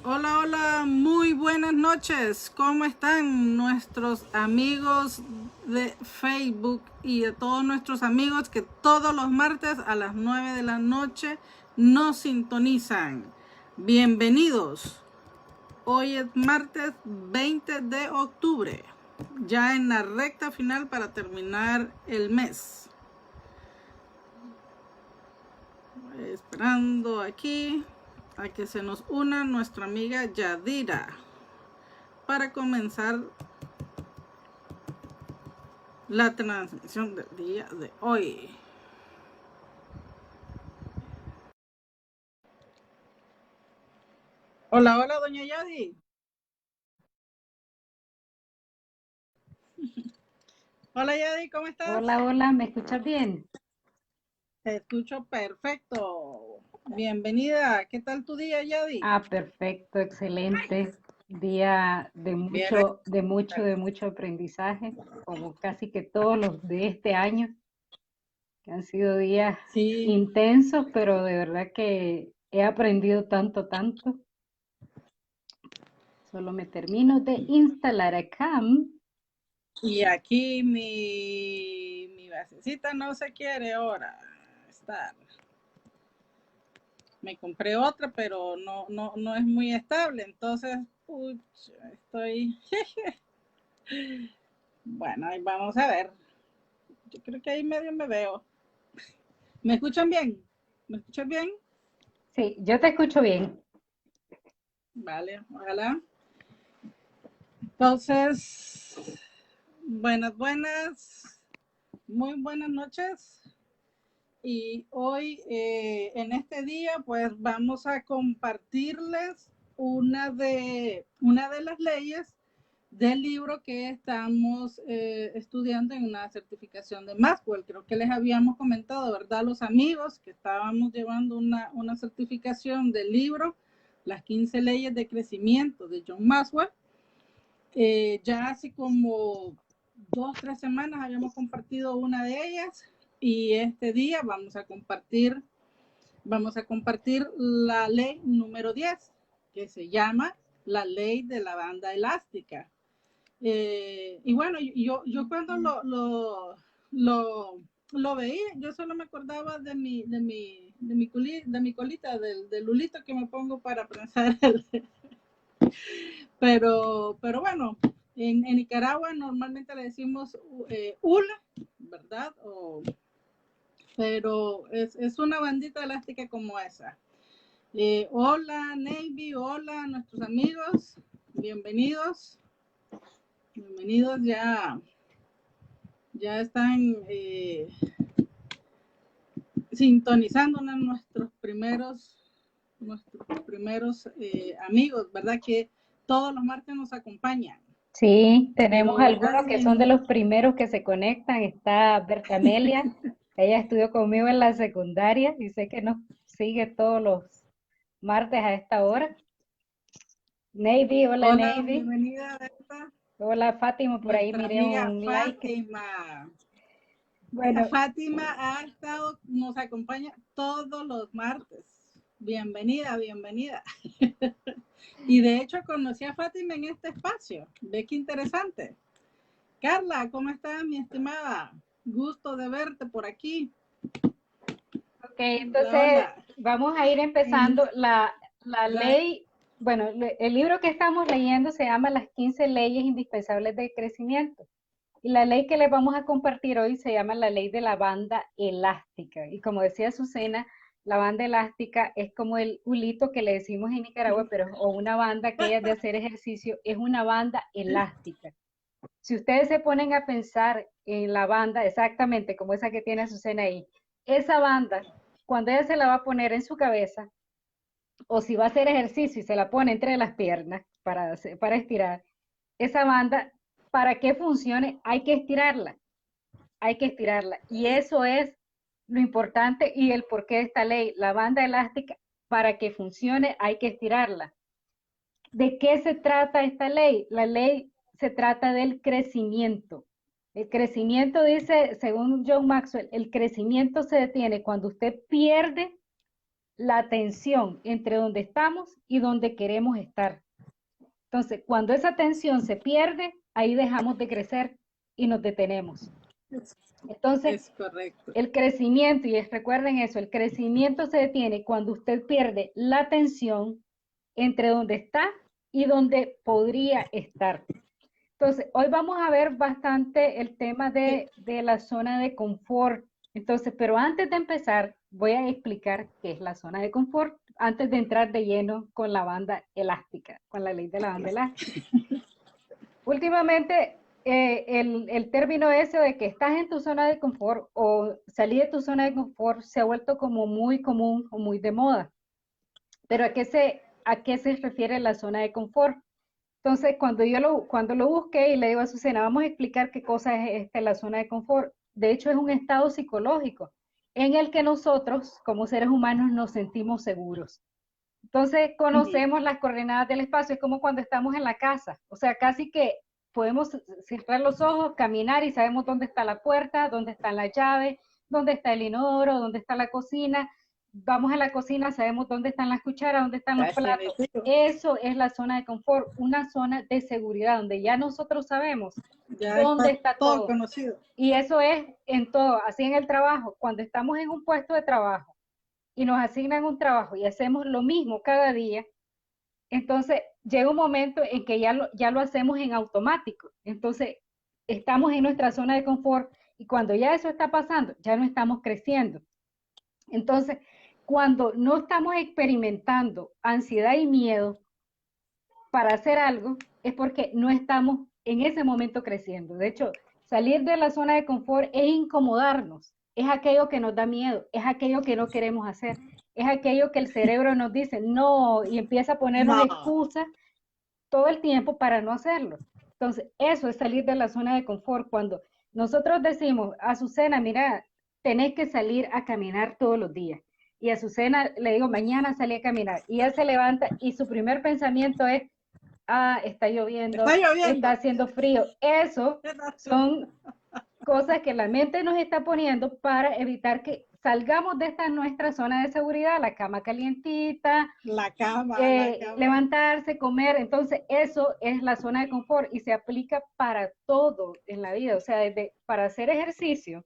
Hola, hola, muy buenas noches. ¿Cómo están nuestros amigos de Facebook y de todos nuestros amigos que todos los martes a las 9 de la noche nos sintonizan? Bienvenidos. Hoy es martes 20 de octubre, ya en la recta final para terminar el mes. Esperando aquí a que se nos una nuestra amiga Yadira para comenzar la transmisión del día de hoy. Hola, hola, doña Yadi. Hola, Yadi, ¿cómo estás? Hola, hola, ¿me escuchas bien? Te escucho perfecto. Bienvenida. ¿Qué tal tu día, Yadi? Perfecto, excelente. Día de Bien, mucho aprendizaje, como casi que todos los de este año, que han sido días sí. intensos, pero de verdad que he aprendido tanto. Solo me termino de instalar acá. Y aquí mi basecita no se quiere ahora estar. Me compré otra, pero no es muy estable. Entonces, pucha, estoy. Bueno, ahí vamos a ver. Yo creo que ahí medio me veo. ¿Me escuchan bien? ¿Me escuchan bien? Sí, yo te escucho bien. Vale, ojalá. Entonces, buenas, muy buenas noches. Y hoy, en este día, pues vamos a compartirles una de las leyes del libro que estamos estudiando en una certificación de Maxwell. Creo que les habíamos comentado, ¿verdad? Los amigos que estábamos llevando una certificación del libro, Las 15 leyes de crecimiento de John Maxwell. Ya hace como 2, 3 semanas habíamos compartido una de ellas y este día vamos a compartir la ley número 10 que se llama la ley de la banda elástica. Y bueno, yo cuando lo veía, yo solo me acordaba de mi colita, del lulito que me pongo para prensar pero bueno, en Nicaragua normalmente le decimos hula, ¿verdad? Pero es una bandita elástica como esa. Hola Navy, hola nuestros amigos, bienvenidos, bienvenidos, ya están sintonizando nuestros primeros amigos, ¿verdad? Que todos los martes nos acompañan. Sí, tenemos Pero algunos ya que son de los primeros que se conectan. Está Bertamelia, ella estudió conmigo en la secundaria y sé que nos sigue todos los martes a esta hora. Navy, hola hola, Navy. bienvenida Berta, Hola Fátima, por ahí nuestra miré amiga un like. Fátima. Bueno, Fátima nos acompaña todos los martes. Bienvenida, bienvenida. Y de hecho conocí a Fátima en este espacio. Ve qué interesante. Carla, ¿cómo estás, mi estimada? Gusto de verte por aquí. ok, Hola, entonces hola. vamos a ir empezando la ley. Bueno, el libro que estamos leyendo se llama Las 15 leyes indispensables del crecimiento. Y la ley que les vamos a compartir hoy se llama la ley de la banda elástica. Y como decía Azucena, la banda elástica es como el hulito que le decimos en Nicaragua, pero o una banda que es de hacer ejercicio, es una banda elástica. Si ustedes se ponen a pensar en la banda, exactamente como esa que tiene Azucena ahí, esa banda, cuando ella se la va a poner en su cabeza, o si va a hacer ejercicio y se la pone entre las piernas para estirar, esa banda, para que funcione, hay que estirarla, hay que estirarla. Y eso es lo importante y el porqué de esta ley. La banda elástica, para que funcione, hay que estirarla. ¿De qué se trata esta ley? La ley se trata del crecimiento. El crecimiento dice, según John Maxwell, el crecimiento se detiene cuando usted pierde la tensión entre donde estamos y donde queremos estar. Entonces, cuando esa tensión se pierde, ahí dejamos de crecer y nos detenemos. Entonces, es correcto. El crecimiento, y recuerden eso, el crecimiento se detiene cuando usted pierde la tensión entre donde está y donde podría estar. Entonces, hoy vamos a ver bastante el tema de la zona de confort. Entonces, pero antes de empezar, voy a explicar qué es la zona de confort, antes de entrar de lleno con la banda elástica, con la ley de la banda elástica. Últimamente, el término ese de que estás en tu zona de confort o salir de tu zona de confort se ha vuelto como muy común o muy de moda. Pero ¿a qué se refiere la zona de confort? Entonces, cuando lo busqué y le digo a Azucena, vamos a explicar qué cosa es la zona de confort. De hecho, es un estado psicológico en el que nosotros, como seres humanos, nos sentimos seguros. Entonces, conocemos las coordenadas del espacio, es como cuando estamos en la casa, o sea, casi que podemos cerrar los ojos, caminar y sabemos dónde está la puerta, dónde están las llaves, dónde está el inodoro, dónde está la cocina. Vamos a la cocina, sabemos dónde están las cucharas, dónde están los platos. Eso es la zona de confort, una zona de seguridad donde ya nosotros sabemos ya dónde está todo. Conocido. Y eso es en todo, así en el trabajo. Cuando estamos en un puesto de trabajo y nos asignan un trabajo y hacemos lo mismo cada día, entonces llega un momento en que ya lo hacemos en automático. Entonces estamos en nuestra zona de confort y cuando ya eso está pasando, ya no estamos creciendo. Entonces, cuando no estamos experimentando ansiedad y miedo para hacer algo, es porque no estamos en ese momento creciendo. De hecho, salir de la zona de confort es incomodarnos, es aquello que nos da miedo, es aquello que no queremos hacer, es aquello que el cerebro nos dice no y empieza a ponernos excusas todo el tiempo para no hacerlo. Entonces, eso es salir de la zona de confort. Cuando nosotros decimos a Azucena, mira, tenés que salir a caminar todos los días. Y a Azucena le digo, mañana salí a caminar. Y ella se levanta y su primer pensamiento es, está lloviendo, está haciendo frío. Eso son cosas que la mente nos está poniendo para evitar que salgamos de esta nuestra zona de seguridad, la cama calientita, la cama. levantarse, comer. Entonces eso es la zona de confort y se aplica para todo en la vida, o sea, desde para hacer ejercicio,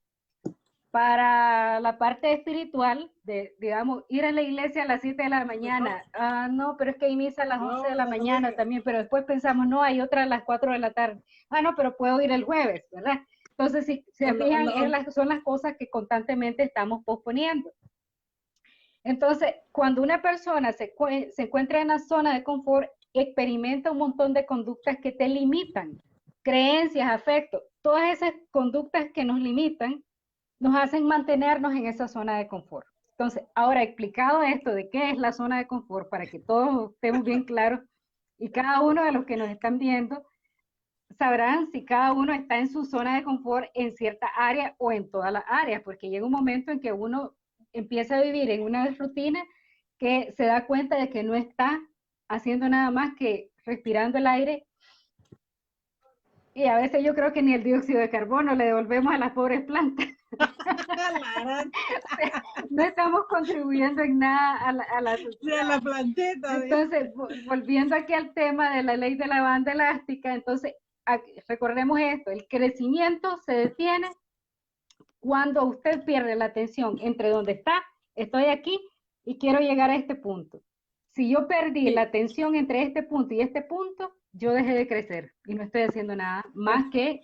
para la parte espiritual, de, digamos, ir a la iglesia a las 7 de la mañana. No, pero es que hay misa a las 11 de la mañana también, pero después pensamos, no, hay otra a las 4 de la tarde. No, pero puedo ir el jueves, ¿verdad? Entonces, si se fijan, son las cosas que constantemente estamos posponiendo. Entonces, cuando una persona se encuentra en la zona de confort, experimenta un montón de conductas que te limitan, creencias, afectos, todas esas conductas que nos limitan, nos hacen mantenernos en esa zona de confort. Entonces, ahora explicado esto de qué es la zona de confort, para que todos estemos bien claros y cada uno de los que nos están viendo sabrán si cada uno está en su zona de confort en cierta área o en todas las áreas, porque llega un momento en que uno empieza a vivir en una rutina que se da cuenta de que no está haciendo nada más que respirando el aire. Y a veces yo creo que ni el dióxido de carbono le devolvemos a las pobres plantas. No estamos contribuyendo en nada a la planteta. Entonces, volviendo aquí al tema de la ley de la banda elástica, entonces recordemos esto, el crecimiento se detiene cuando usted pierde la atención entre donde está, estoy aquí y quiero llegar a este punto. Si yo perdí la atención entre este punto y este punto, yo dejé de crecer y no estoy haciendo nada más que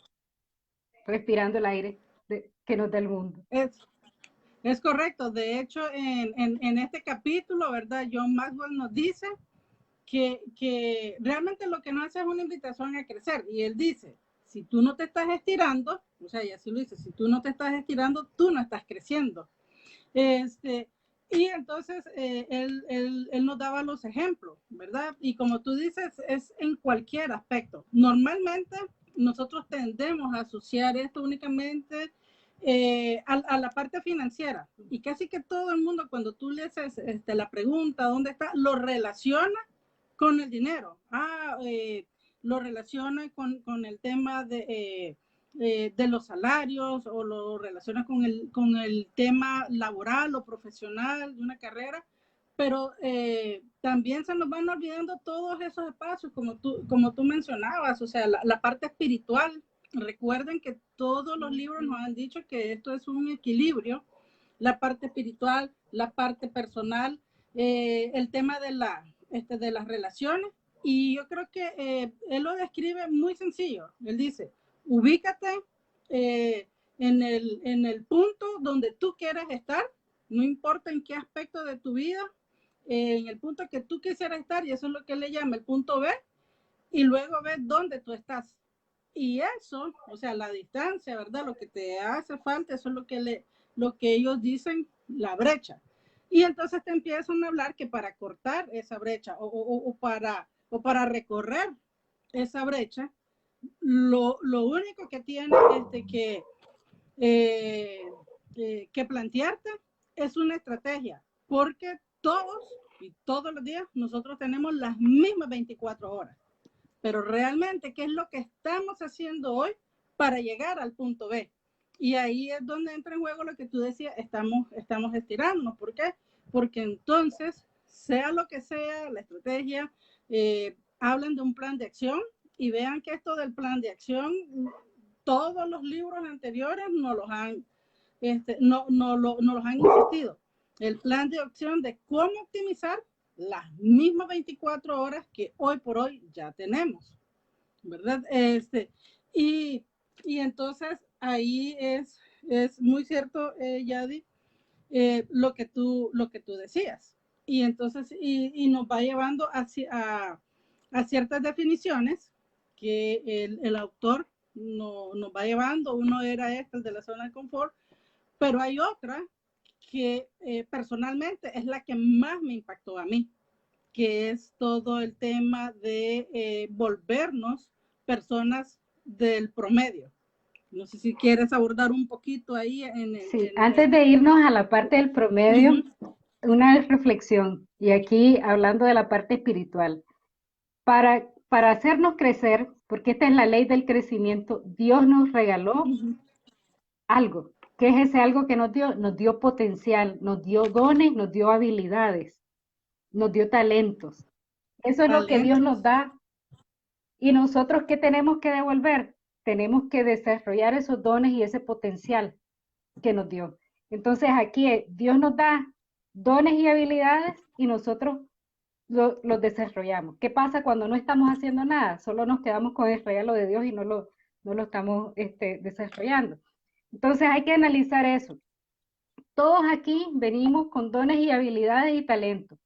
respirando el aire que nos da el mundo. Es correcto. De hecho, en este capítulo, ¿verdad? John Maxwell nos dice que realmente lo que no hace es una invitación a crecer. Y él dice, si tú no te estás estirando, o sea, y así lo dice, si tú no te estás estirando, tú no estás creciendo. Y entonces él nos daba los ejemplos, ¿verdad? Y como tú dices, es en cualquier aspecto. Normalmente nosotros tendemos a asociar esto únicamente a la parte financiera. Y casi que todo el mundo, cuando tú le haces la pregunta, ¿dónde está? Lo relaciona con el dinero. Lo relaciona con el tema de los salarios o lo relaciona con el tema laboral o profesional de una carrera, pero también se nos van olvidando todos esos espacios, como tú mencionabas, o sea, la parte espiritual. Recuerden que todos los libros nos han dicho que esto es un equilibrio, la parte espiritual, la parte personal, el tema de las relaciones. Y yo creo que él lo describe muy sencillo. Él dice, ubícate en el punto donde tú quieres estar, no importa en qué aspecto de tu vida, en el punto que tú quisieras estar, y eso es lo que él le llama el punto B, y luego ves dónde tú estás. Y eso, o sea, la distancia, ¿verdad? Lo que te hace falta, eso es lo que ellos dicen, la brecha. Y entonces te empiezan a hablar que para cortar esa brecha o para recorrer esa brecha, lo único que tienes que plantearte es una estrategia, porque todos los días nosotros tenemos las mismas 24 horas. Pero realmente, ¿qué es lo que estamos haciendo hoy para llegar al punto B? Y ahí es donde entra en juego lo que tú decías, estamos estirándonos. ¿Por qué? Porque entonces, sea lo que sea la estrategia, hablan de un plan de acción y vean que esto del plan de acción, todos los libros anteriores nos los han, nos los han insistido. El plan de acción de cómo optimizar las mismas 24 horas que hoy por hoy ya tenemos, ¿verdad? Y, y entonces ahí es muy cierto, Yadi, lo que tú decías. Y entonces, y nos va llevando a ciertas definiciones que el autor nos va llevando. Uno era el de la zona de confort, pero hay otra que personalmente es la que más me impactó a mí, que es todo el tema de volvernos personas del promedio. No sé si quieres abordar un poquito ahí Sí, antes de irnos a la parte del promedio, una reflexión, y aquí hablando de la parte espiritual. Para hacernos crecer, porque esta es la ley del crecimiento, Dios nos regaló algo. ¿Qué es ese algo que nos dio? Nos dio potencial, nos dio dones, nos dio habilidades, nos dio talentos. Eso es lo que Dios nos da. ¿Y nosotros qué tenemos que devolver? Tenemos que desarrollar esos dones y ese potencial que nos dio. Entonces aquí Dios nos da dones y habilidades y nosotros los desarrollamos. ¿Qué pasa cuando no estamos haciendo nada? Solo nos quedamos con el regalo de Dios y no lo estamos desarrollando. Entonces hay que analizar eso. Todos aquí venimos con dones y habilidades y talentos.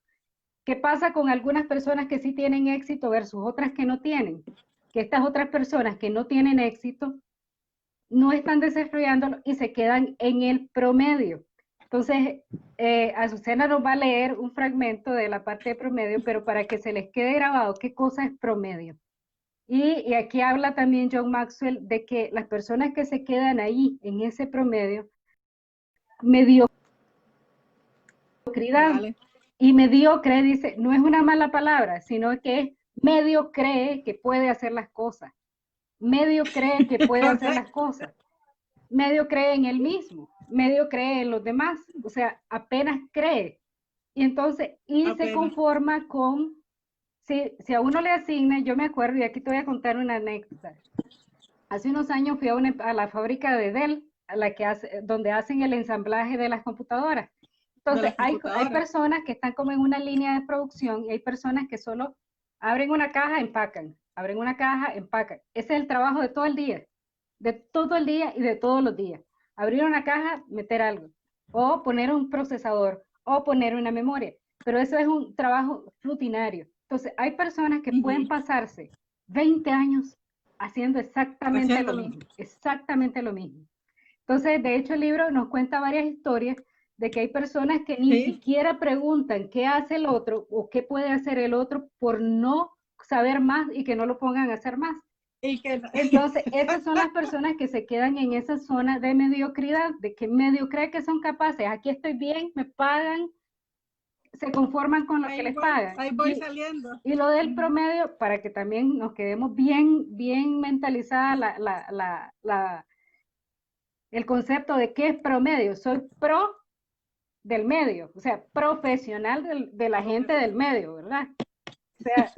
¿Qué pasa con algunas personas que sí tienen éxito versus otras que no tienen? Que estas otras personas que no tienen éxito no están desarrollándolo y se quedan en el promedio. Entonces, Azucena nos va a leer un fragmento de la parte de promedio, pero para que se les quede grabado qué cosa es promedio. Y aquí habla también John Maxwell de que las personas que se quedan ahí, en ese promedio, mediocridad. Vale. Y mediocre, dice, no es una mala palabra, sino que es medio cree que puede hacer las cosas. Medio cree que puede hacer las cosas. Medio cree en él mismo, medio cree en los demás, o sea, apenas cree. Y entonces, se conforma con, si a uno le asigna, yo me acuerdo, y aquí te voy a contar una anécdota. Hace unos años fui a la fábrica de Dell, donde hacen el ensamblaje de las computadoras. Entonces, hay personas que están como en una línea de producción y hay personas que solo abren una caja, empacan, abren una caja, empacan. Ese es el trabajo de todo el día y de todos los días. Abrir una caja, meter algo, o poner un procesador, o poner una memoria. Pero eso es un trabajo rutinario. Entonces, hay personas que pueden pasarse 20 años haciendo exactamente lo mismo. Exactamente lo mismo. Entonces, de hecho, el libro nos cuenta varias historias de que hay personas que ni siquiera preguntan qué hace el otro o qué puede hacer el otro por no saber más y que no lo pongan a hacer más. Entonces, esas son las personas que se quedan en esa zona de mediocridad, de que medio creen que son capaces. Aquí estoy bien, me pagan, se conforman con lo que les pagan. Ahí voy saliendo. Y lo del promedio, para que también nos quedemos bien mentalizada el concepto de qué es promedio. Soy pro del medio, o sea, profesional de la gente del medio, ¿verdad? O sea,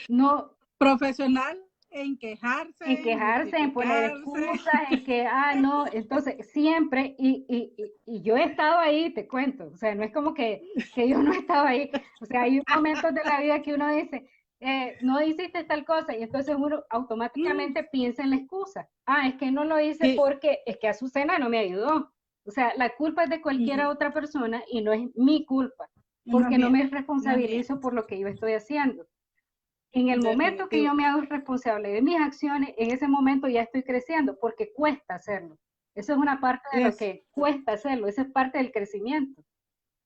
no... Profesional en En quejarse, en quejarse, en poner justificarse. excusas, en que, no, entonces siempre, y yo he estado ahí, te cuento, o sea, no es como que yo no he estado ahí, o sea, hay momentos de la vida que uno dice, no hiciste tal cosa, y entonces uno automáticamente piensa en la excusa, es que no lo hice Sí. porque es que Azucena no me ayudó, o sea, la culpa es de cualquier otra persona y no es mi culpa, No es porque no mía, me no es mía. responsabilizo por lo que yo estoy haciendo. En el momento que yo Definitivo. me hago responsable de mis acciones, en ese momento ya estoy creciendo, porque cuesta hacerlo. Eso es una parte de lo Es, que cuesta hacerlo, eso es parte del crecimiento,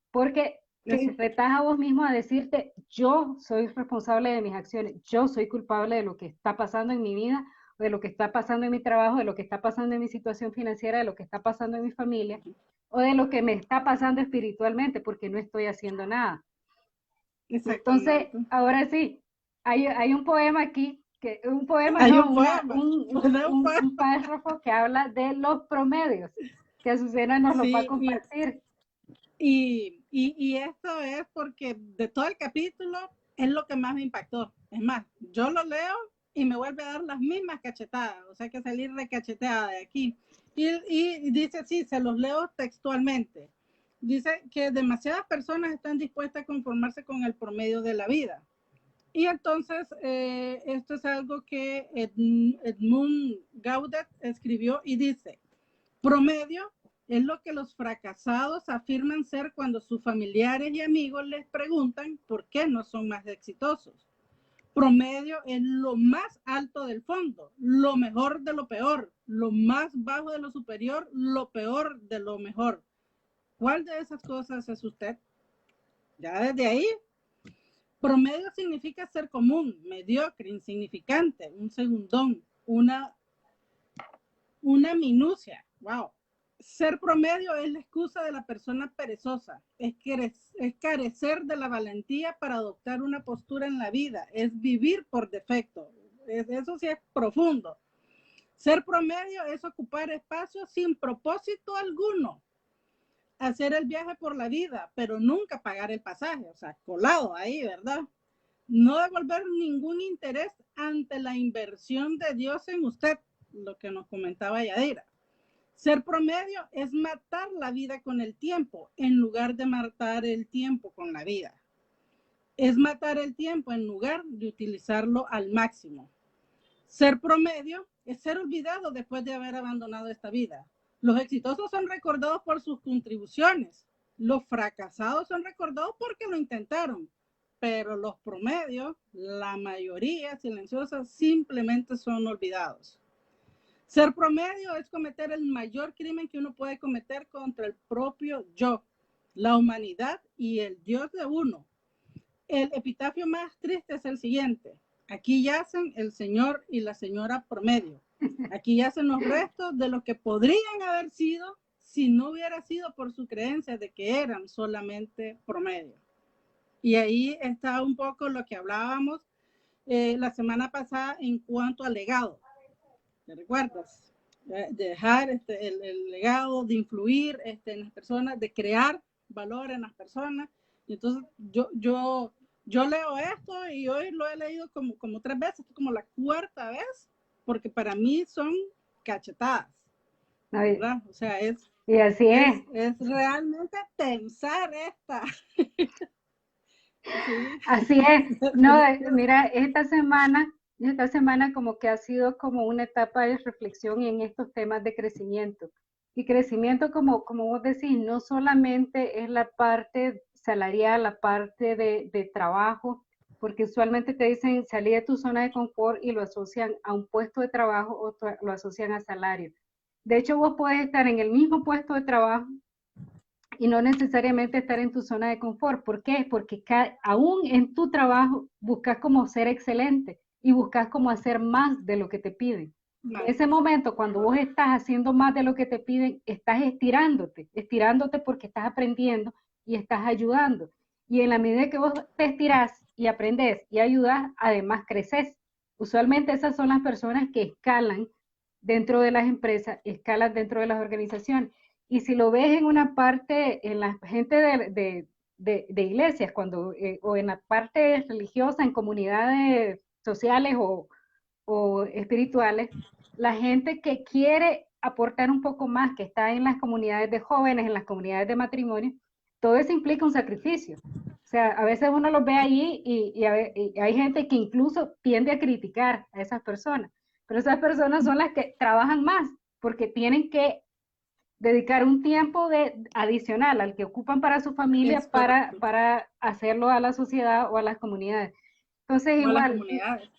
porque te eso. retas a vos mismo a decirte, yo soy responsable de mis acciones, yo soy culpable de lo que está pasando en mi vida, de lo que está pasando en mi trabajo, de lo que está pasando en mi situación financiera, de lo que está pasando en mi familia, o de lo que me está pasando espiritualmente, porque no estoy haciendo nada. Entonces, Exactamente. ahora sí, hay un poema aquí, un poema Hay no, un poema. Un poema. un párrafo que habla de los promedios, que Azucena nos lo va a Sí, compartir. y esto es porque de todo el capítulo es lo que más me impactó. Es más, yo lo leo y me vuelve a dar las mismas cachetadas, o sea que salir recacheteada de aquí. Y dice así, se los leo textualmente. Dice que demasiadas personas están dispuestas a conformarse con el promedio de la vida. Y entonces, esto es algo que Edmund Gaudet escribió y dice, promedio es lo que los fracasados afirman ser cuando sus familiares y amigos les preguntan por qué no son más exitosos. Promedio es lo más alto del fondo, lo mejor de lo peor, lo más bajo de lo superior, lo peor de lo mejor. ¿Cuál de esas cosas es usted? Ya desde ahí, promedio significa ser común, mediocre, insignificante, un segundón, una minucia. Wow. Ser promedio es la excusa de la persona perezosa, es carecer de la valentía para adoptar una postura en la vida, es vivir por defecto. Eso sí es profundo. Ser promedio es ocupar espacio sin propósito alguno, hacer el viaje por la vida, pero nunca pagar el pasaje, o sea, colado ahí, ¿verdad? No devolver ningún interés ante la inversión de Dios en usted, lo que nos comentaba Yadira. Ser promedio es matar la vida con el tiempo en lugar de matar el tiempo con la vida. Es matar el tiempo en lugar de utilizarlo al máximo. Ser promedio es ser olvidado después de haber abandonado esta vida. Los exitosos son recordados por sus contribuciones. Los fracasados son recordados porque lo intentaron. Pero los promedios, la mayoría silenciosa, simplemente son olvidados. Ser promedio es cometer el mayor crimen que uno puede cometer contra el propio yo, la humanidad y el Dios de uno. El epitafio más triste es el siguiente. Aquí yacen el señor y la señora promedio. Aquí yacen los restos de lo que podrían haber sido si no hubiera sido por su creencia de que eran solamente promedio. Y ahí está un poco lo que hablábamos la semana pasada en cuanto al legado. ¿Te recuerdas? De dejar el legado, de influir en las personas, de crear valor en las personas. Y entonces yo leo esto y hoy lo he leído como 3 veces, como la 4ª vez, porque para mí son cachetadas, ¿verdad? O sea, y así es realmente pensar esta. Sí. así es. No, mira, esta semana como que ha sido como una etapa de reflexión en estos temas de crecimiento. Y crecimiento, como vos decís, no solamente es la parte salarial, la parte de trabajo, porque usualmente te dicen salir de tu zona de confort y lo asocian a un puesto de trabajo o lo asocian a salario. De hecho, vos podés estar en el mismo puesto de trabajo y no necesariamente estar en tu zona de confort. ¿Por qué? Porque aún en tu trabajo buscas como ser excelente y buscas como hacer más de lo que te piden. En ese momento, cuando vos estás haciendo más de lo que te piden, estás estirándote porque estás aprendiendo y estás ayudando. Y en la medida que vos te estirás y aprendes y ayudas, además creces. Usualmente esas son las personas que escalan dentro de las empresas, escalan dentro de las organizaciones. Y si lo ves en una parte, en la gente de iglesias, o en la parte religiosa, en comunidades sociales o espirituales, la gente que quiere aportar un poco más, que está en las comunidades de jóvenes, en las comunidades de matrimonio, todo eso implica un sacrificio. O sea, a veces uno los ve ahí y hay gente que incluso tiende a criticar a esas personas, pero esas personas son las que trabajan más porque tienen que dedicar un tiempo adicional al que ocupan para su familia Es correcto. para hacerlo a la sociedad o a las comunidades. Entonces, O a las igual, comunidades.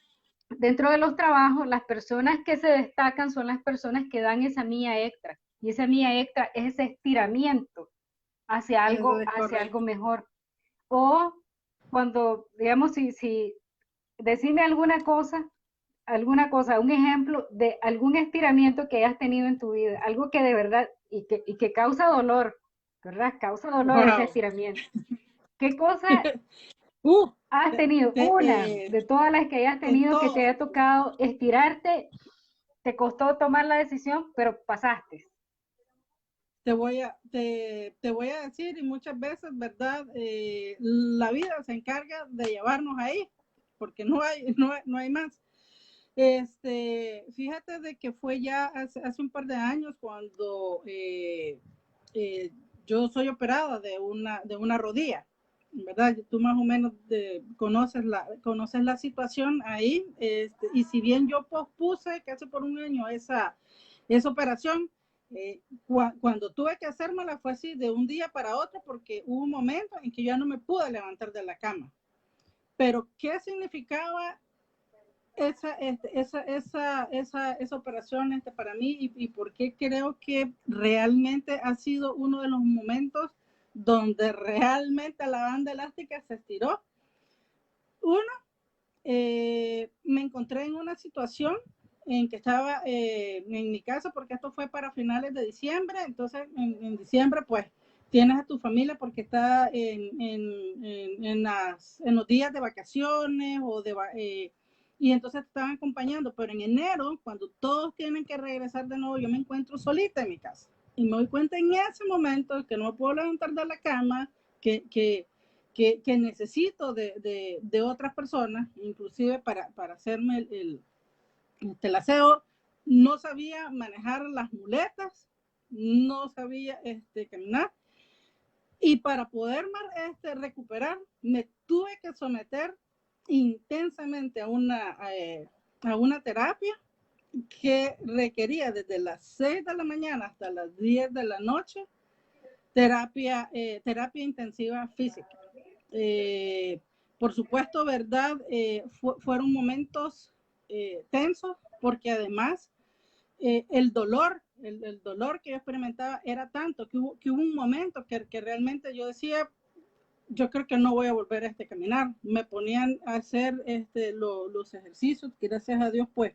dentro de los trabajos, las personas que se destacan son las personas que dan esa milla extra. Y esa milla extra es ese estiramiento Eso es hacia algo correcto. mejor. O cuando, digamos, si decime alguna cosa, un ejemplo de algún estiramiento que hayas tenido en tu vida, algo que de verdad y que causa dolor, ¿verdad? Causa dolor ese Wow. estiramiento. ¿Qué cosa Uh, has tenido? te- Una eh, de todas las que hayas tenido que te esto haya tocado estirarte, te costó tomar la decisión, pero pasaste. te voy a decir, y muchas veces, ¿verdad? La vida se encarga de llevarnos ahí, porque no hay más. Fíjate de que fue ya hace un par de años cuando eh, yo soy operada de una rodilla, ¿verdad? Tú más o menos conoces la situación ahí, y si bien yo pospuse casi por un año esa operación, cuando tuve que hacérmela fue así de un día para otro porque hubo un momento en que yo no me pude levantar de la cama. Pero, ¿qué significaba esa operación para mí y por qué creo que realmente ha sido uno de los momentos donde realmente la banda elástica se estiró? Uno, me encontré en una situación en que estaba en mi casa, porque esto fue para finales de diciembre, entonces en diciembre pues tienes a tu familia porque está en los días de vacaciones y entonces te estaban acompañando, pero en enero, cuando todos tienen que regresar de nuevo, yo me encuentro solita en mi casa y me doy cuenta en ese momento que no me puedo levantar de la cama, que necesito de otras personas, inclusive para hacerme el aseo. No sabía manejar las muletas, no sabía caminar. Y para poder recuperar, me tuve que someter intensamente a una terapia que requería desde las 6 de la mañana hasta las 10 de la noche terapia intensiva física. Eh, por supuesto, ¿verdad? Fueron momentos tensos porque además el dolor que yo experimentaba era tanto que hubo un momento que realmente yo decía, yo creo que no voy a volver a caminar. Me ponían a hacer los ejercicios, que gracias a Dios pues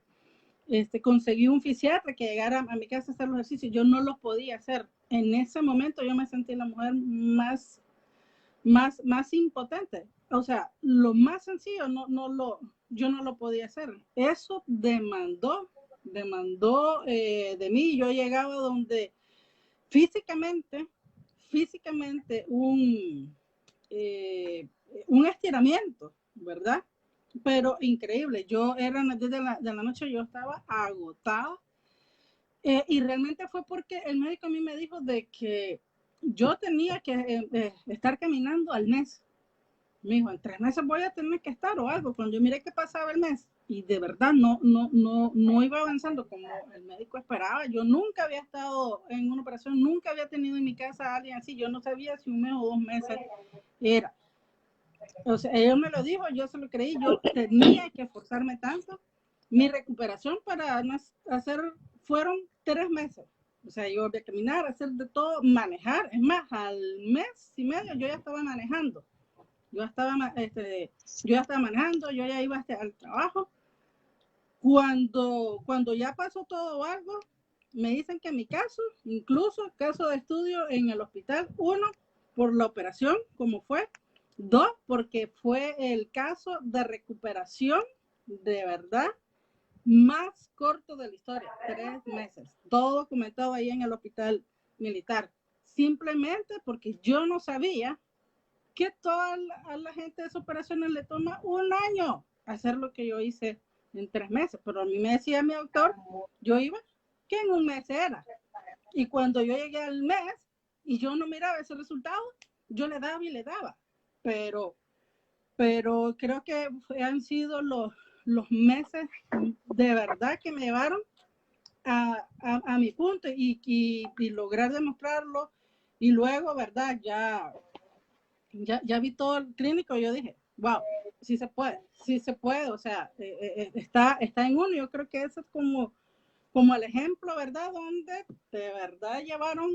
conseguí un fisiatra que llegara a mi casa a hacer los ejercicios. Yo no los podía hacer. En ese momento yo me sentí la mujer más impotente. O sea, lo más sencillo yo no lo podía hacer. Eso demandó de mí. Yo llegaba donde físicamente, físicamente un estiramiento, ¿verdad? Pero increíble. Yo era a las 10 de la noche, yo estaba agotada. Y realmente fue porque el médico a mí me dijo de que yo tenía que estar caminando al mes. Me dijo, en 3 meses voy a tener que estar o algo. Cuando yo miré que pasaba el mes y de verdad no iba avanzando como el médico esperaba. Yo nunca había estado en una operación, nunca había tenido en mi casa a alguien así. Yo no sabía si un mes o 2 meses era. O sea, ella me lo dijo, yo se lo creí, yo tenía que esforzarme tanto. Mi recuperación para hacer fueron 3 meses. O sea, yo de caminar, hacer de todo, manejar. Es más, al mes y medio yo ya estaba manejando. Yo ya estaba manejando, yo ya iba al trabajo. Cuando ya pasó todo algo, me dicen que mi caso, incluso caso de estudio en el hospital, 1, por la operación, como fue, 2, porque fue el caso de recuperación de verdad más corto de la historia, 3 meses, todo documentado ahí en el hospital militar, simplemente porque yo no sabía que a la gente de esas operaciones le toma un año hacer lo que yo hice en 3 meses, pero a mí me decía mi doctor, yo iba, que en un mes era, y cuando yo llegué al mes y yo no miraba ese resultado, yo le daba, pero creo que han sido los meses de verdad que me llevaron a mi punto y lograr demostrarlo, y luego, verdad, ya vi todo el clínico y yo dije, wow, sí se puede, o sea, está en uno. Yo creo que eso es como el ejemplo, ¿verdad? Donde de verdad llevaron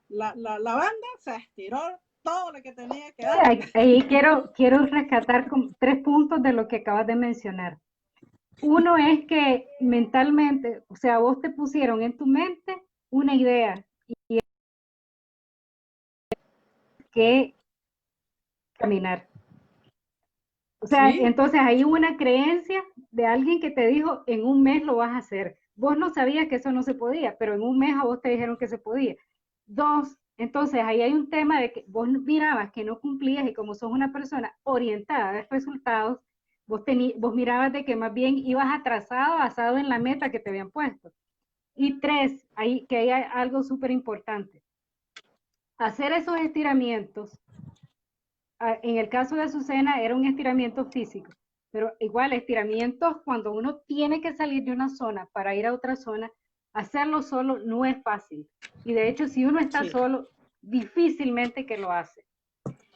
la banda, se estiró todo lo que tenía que dar. Ahí quiero rescatar 3 puntos de lo que acabas de mencionar. Uno es que mentalmente, o sea, vos te pusieron en tu mente una idea y que caminar. O sea, Sí, entonces hay una creencia de alguien que te dijo, en un mes lo vas a hacer. Vos no sabías que eso no se podía, pero en un mes a vos te dijeron que se podía. 2, entonces ahí hay un tema de que vos mirabas que no cumplías y como sos una persona orientada a ver resultados, vos mirabas de que más bien ibas atrasado basado en la meta que te habían puesto. Y 3, ahí que hay algo súper importante. Hacer esos estiramientos, en el caso de Azucena era un estiramiento físico, pero igual estiramientos cuando uno tiene que salir de una zona para ir a otra zona, hacerlo solo no es fácil. Y de hecho, si uno está solo, difícilmente que lo hace.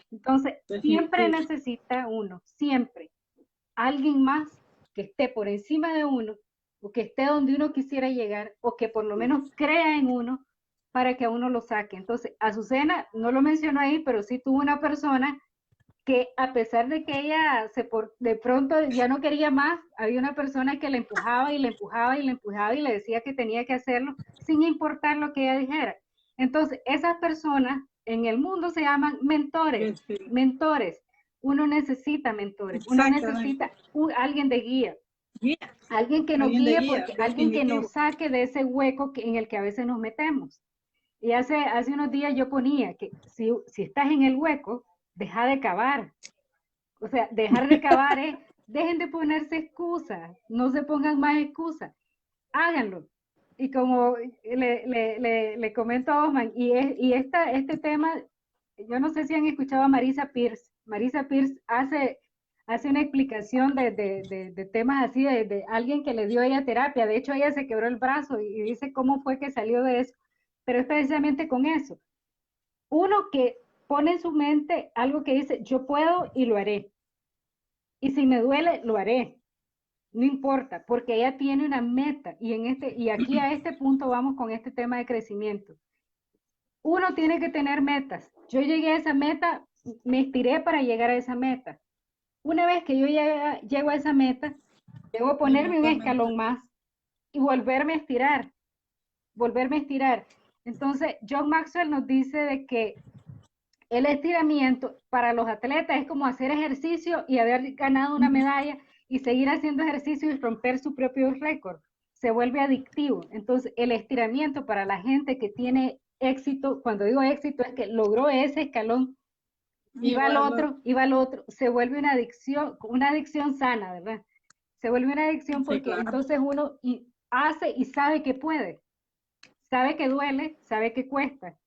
Entonces, siempre necesita uno, siempre, alguien más que esté por encima de uno, o que esté donde uno quisiera llegar, o que por lo menos crea en uno para que a uno lo saque. Entonces, Azucena, no lo mencionó ahí, pero sí tuvo una persona que a pesar de que ella de pronto ya no quería más, había una persona que le empujaba y le empujaba y le empujaba y le decía que tenía que hacerlo sin importar lo que ella dijera. Entonces, esas personas en el mundo se llaman mentores, mentores. Uno necesita mentores, uno necesita alguien de guía, alguien que nos guíe, porque alguien que nos saque de ese hueco en el que a veces nos metemos. Y hace unos días yo ponía que si estás en el hueco, deja de cavar. O sea, dejar de cavar es, dejen de ponerse excusas, no se pongan más excusas, háganlo. Y como le comento a Osman, este tema, yo no sé si han escuchado a Marisa Pierce. Marisa Pierce hace una explicación de temas así, de alguien que le dio a ella terapia. De hecho, ella se quebró el brazo y dice cómo fue que salió de eso. Pero es precisamente con eso. Uno que pone en su mente algo que dice, yo puedo y lo haré. Y si me duele, lo haré. No importa, porque ella tiene una meta. Y aquí a este punto vamos con este tema de crecimiento. Uno tiene que tener metas. Yo llegué a esa meta, me estiré para llegar a esa meta. Una vez que yo llego a esa meta, debo ponerme un escalón más y volverme a estirar. Volverme a estirar. Entonces, John Maxwell nos dice de que el estiramiento para los atletas es como hacer ejercicio y haber ganado una medalla y seguir haciendo ejercicio y romper su propio récord. Se vuelve adictivo. Entonces, el estiramiento para la gente que tiene éxito, cuando digo éxito es que logró ese escalón, iba al otro, se vuelve una adicción sana, ¿verdad? Se vuelve una adicción porque entonces uno hace y sabe que puede, sabe que duele, sabe que cuesta,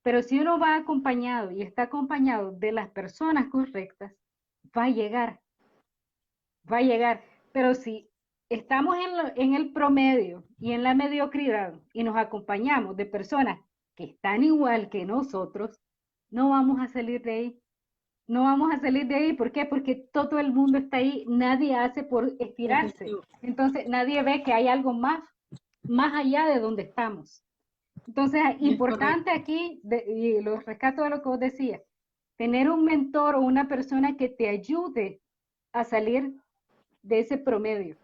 pero si uno va acompañado y está acompañado de las personas correctas, va a llegar, va a llegar. Pero si estamos en el promedio y en la mediocridad y nos acompañamos de personas que están igual que nosotros, no vamos a salir de ahí. No vamos a salir de ahí. ¿Por qué? Porque todo el mundo está ahí, nadie hace por estirarse. Entonces nadie ve que hay algo más allá de donde estamos. Entonces, importante aquí, y lo rescato de lo que vos decías, tener un mentor o una persona que te ayude a salir de ese promedio.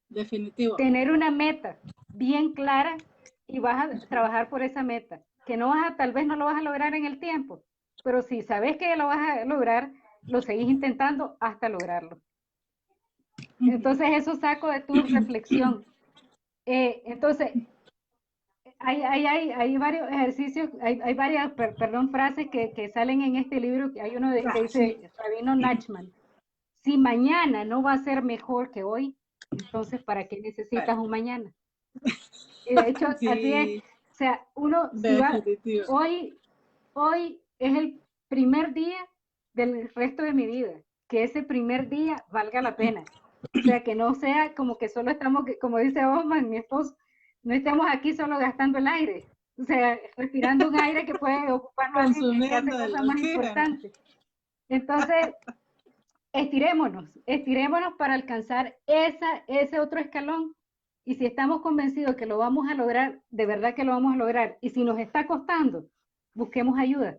Definitivo. Tener una meta bien clara y vas a trabajar por esa meta, que tal vez no lo vas a lograr en el tiempo, pero si sabes que lo vas a lograr, lo seguís intentando hasta lograrlo. Entonces, eso saco de tu reflexión. Entonces, hay varios ejercicios, hay varias, perdón, frases que salen en este libro. Hay uno que dice Rabino Nachman: si mañana no va a ser mejor que hoy, entonces ¿para qué necesitas un mañana? Y de hecho, así es. O sea, uno, si va, hoy es el primer día del resto de mi vida, que ese primer día valga la pena. O sea, que no sea como que solo estamos, como dice Osman, mi esposo, no estamos aquí solo gastando el aire. O sea, respirando un aire que puede ocuparlo alguien que hace cosas más importantes. Entonces, estirémonos para alcanzar ese otro escalón. Y si estamos convencidos que lo vamos a lograr, de verdad que lo vamos a lograr. Y si nos está costando, busquemos ayuda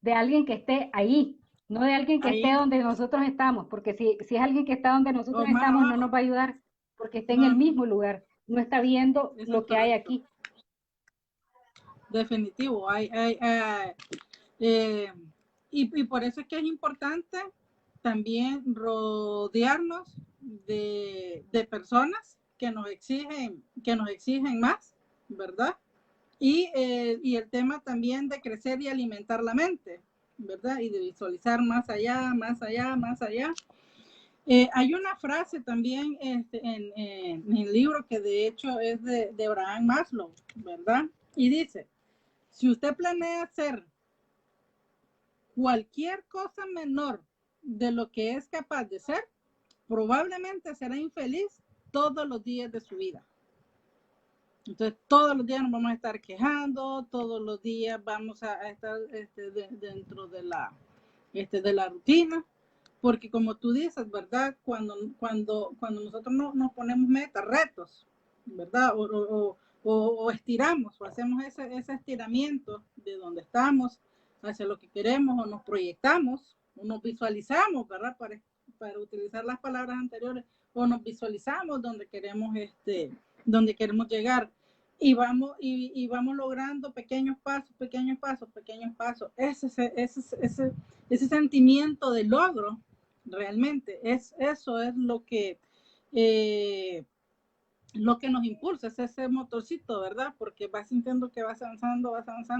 de alguien que esté ahí, no de alguien que esté donde nosotros estamos, porque si es alguien que está donde nosotros estamos, no nos va a ayudar, porque está en el mismo lugar, no está viendo lo que hay aquí. Definitivo, y por eso es que es importante también rodearnos de personas que nos exigen más, ¿verdad? Y el tema también de crecer y alimentar la mente, ¿verdad? Y de visualizar más allá, más allá, más allá. Hay una frase también en el libro que de hecho es de Abraham Maslow, ¿verdad? Y dice: si usted planea hacer cualquier cosa menor de lo que es capaz de ser, probablemente será infeliz todos los días de su vida. Entonces, todos los días nos vamos a estar quejando, todos los días vamos a estar dentro de la rutina, porque como tú dices, ¿verdad? Cuando nosotros nos ponemos metas, retos, ¿verdad? O estiramos, o hacemos ese estiramiento de donde estamos hacia lo que queremos, o nos proyectamos, o nos visualizamos, ¿verdad? Para utilizar las palabras anteriores, o nos visualizamos donde queremos llegar. Y vamos logrando pequeños pasos. Ese sentimiento de logro, realmente, eso es lo que nos impulsa, es ese motorcito, ¿verdad? Porque vas sintiendo que vas avanzando,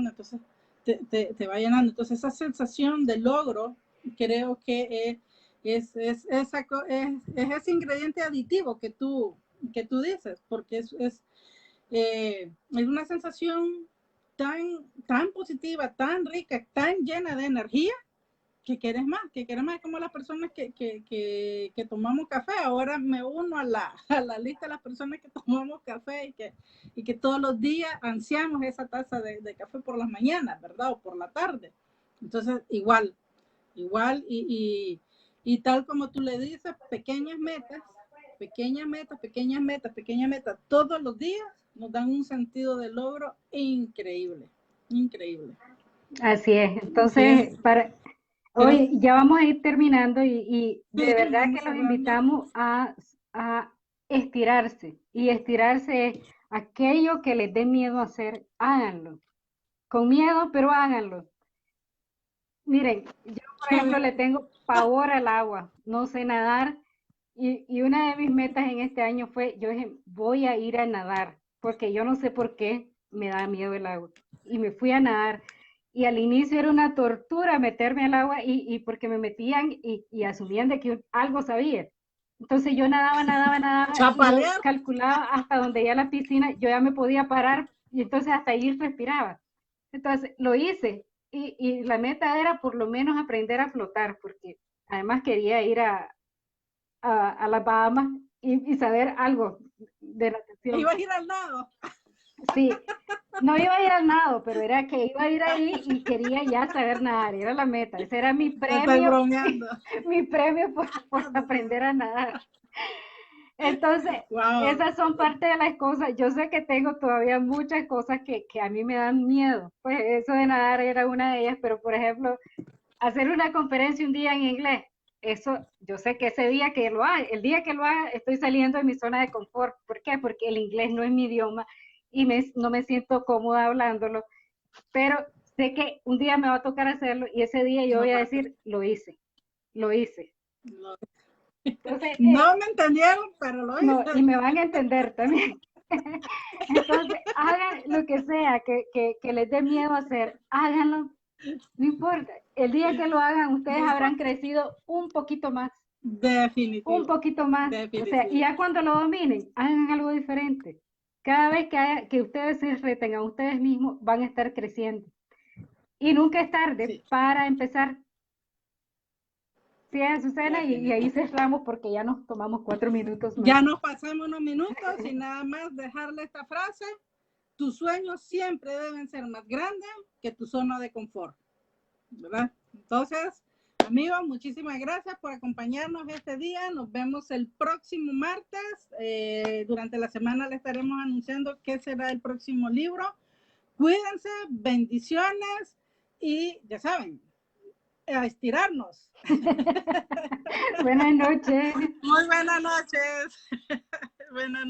entonces te va llenando. Entonces, esa sensación de logro, creo que es ese ingrediente aditivo que tú dices, porque es una sensación tan positiva, tan rica, tan llena de energía, que quieres más, como las personas que tomamos café. Ahora me uno a la lista de las personas que tomamos café y que todos los días ansiamos esa taza de café por las mañanas, ¿verdad? O por la tarde. Entonces, igual, y tal como tú le dices, pequeñas metas, todos los días nos dan un sentido de logro increíble. Así es. Entonces, hoy ya vamos a ir terminando y de verdad que los invitamos a estirarse. Y estirarse es aquello que les dé miedo hacer, háganlo. Con miedo, pero háganlo. Miren, yo por ejemplo le tengo pavor al agua, no sé nadar, y una de mis metas en este año fue, yo dije, voy a ir a nadar, porque yo no sé por qué me da miedo el agua. Y me fui a nadar. Y al inicio era una tortura meterme al agua y porque me metían y asumían de que algo sabía. Entonces yo nadaba, y calculaba hasta donde ya la piscina, yo ya me podía parar y entonces hasta ahí respiraba. Entonces lo hice y la meta era por lo menos aprender a flotar, porque además quería ir a las Bahamas y saber algo de natación. ¿Iba a ir al nado? Sí, no iba a ir al nado, pero era que iba a ir ahí y quería ya saber nadar, era la meta, ese era mi premio, mi premio por aprender a nadar. Entonces, esas son parte de las cosas. Yo sé que tengo todavía muchas cosas que a mí me dan miedo, pues eso de nadar era una de ellas, pero por ejemplo, hacer una conferencia un día en inglés, eso, yo sé que ese día que lo haga, el día que lo haga, estoy saliendo de mi zona de confort. ¿Por qué? Porque el inglés no es mi idioma y no me siento cómoda hablándolo, pero sé que un día me va a tocar hacerlo y ese día yo voy a decir, lo hice. Entonces, no me entendieron, pero lo hice. No, y me van a entender también. Entonces, hagan lo que sea que les dé miedo hacer, háganlo, no importa. El día que lo hagan, ustedes No habrán importa. crecido un poquito más, un Definitivo, poquito más. O sea, y definitivo. ya cuando lo dominen, hagan algo diferente. Cada vez que ustedes se reten a ustedes mismos, van a estar creciendo. Y nunca es tarde Sí, para empezar. Sí, Azucena, y ahí definitivo. cerramos porque ya nos tomamos 4 minutos más. Ya nos pasamos unos minutos y nada más dejarle esta frase. Tus sueños siempre deben ser más grandes que tu zona de confort, ¿verdad? Entonces, amigos, muchísimas gracias por acompañarnos este día. Nos vemos el próximo martes. Durante la semana le estaremos anunciando qué será el próximo libro. Cuídense, bendiciones y ya saben, a estirarnos. Buenas noches. Muy buenas noches. Buenas noches.